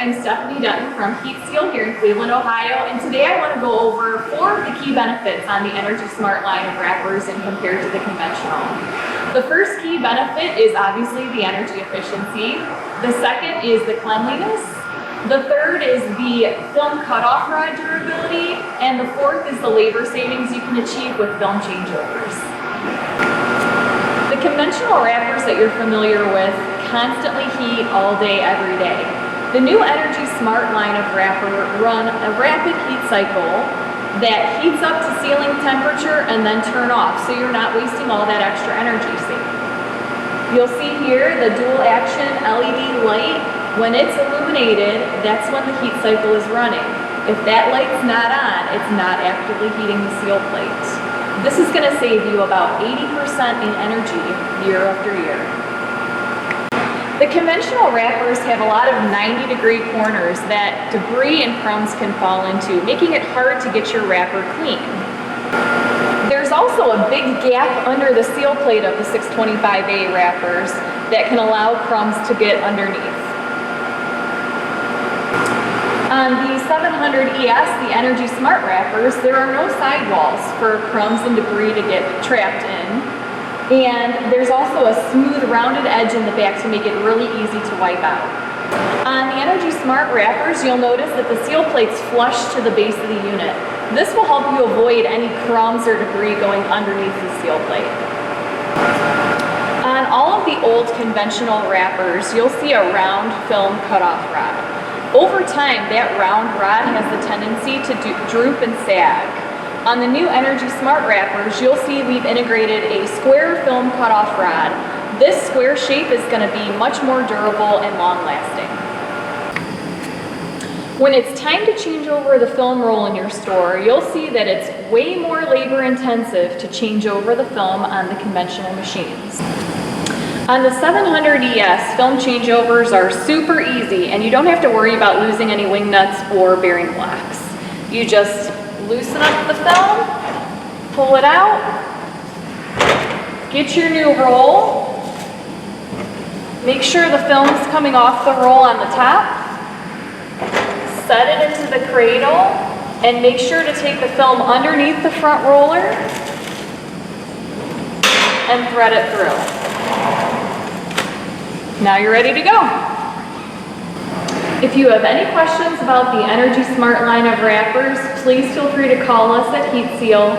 I'm Stephanie Dutton from Heat Seal here in Cleveland, Ohio, and today I want to go over 4 of the key benefits on the Energy Smart line of wrappers and compared to the conventional. The first key benefit is obviously the energy efficiency. The second is the cleanliness. The third is the film cutoff rod durability, and the fourth is the labor savings you can achieve with film changeovers. The conventional wrappers that you're familiar with constantly heat all day, every day. The new Energy Smart line of wrapper run a rapid heat cycle that heats up to ceiling temperature and then turn off, so you're not wasting all that extra energy saving. You'll see here the dual action LED light. When it's illuminated, that's when the heat cycle is running. If that light's not on, it's not actively heating the seal plate. This is going to save you about 80% in energy year after year. The conventional wrappers have a lot of 90-degree corners that debris and crumbs can fall into, making it hard to get your wrapper clean. There's also a big gap under the seal plate of the 625A wrappers that can allow crumbs to get underneath. On the 700ES, the Energy Smart wrappers, there are no sidewalls for crumbs and debris to get trapped in. And there's also a smooth rounded edge in the back to make it really easy to wipe out. On the Energy Smart wrappers, you'll notice that the seal plate's flush to the base of the unit. This will help you avoid any crumbs or debris going underneath the seal plate. On all of the old conventional wrappers, you'll see a round film cutoff rod. Over time, that round rod has the tendency to droop and sag. On the new Energy Smart wrappers, you'll see we've integrated a square film cutoff rod. This square shape is going to be much more durable and long-lasting. When it's time to change over the film roll in your store, you'll see that it's way more labor-intensive to change over the film on the conventional machines. On the 700ES, film changeovers are super easy, and you don't have to worry about losing any wing nuts or bearing blocks. You just loosen up the film, pull it out, get your new roll, make sure the film is coming off the roll on the top, set it into the cradle, and make sure to take the film underneath the front roller and thread it through. Now you're ready to go. If you have any questions about the Energy Smart line of wrappers, please feel free to call us at Heat Seal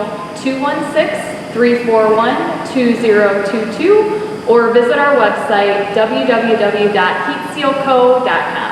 216-341-2022 or visit our website www.heatsealco.com.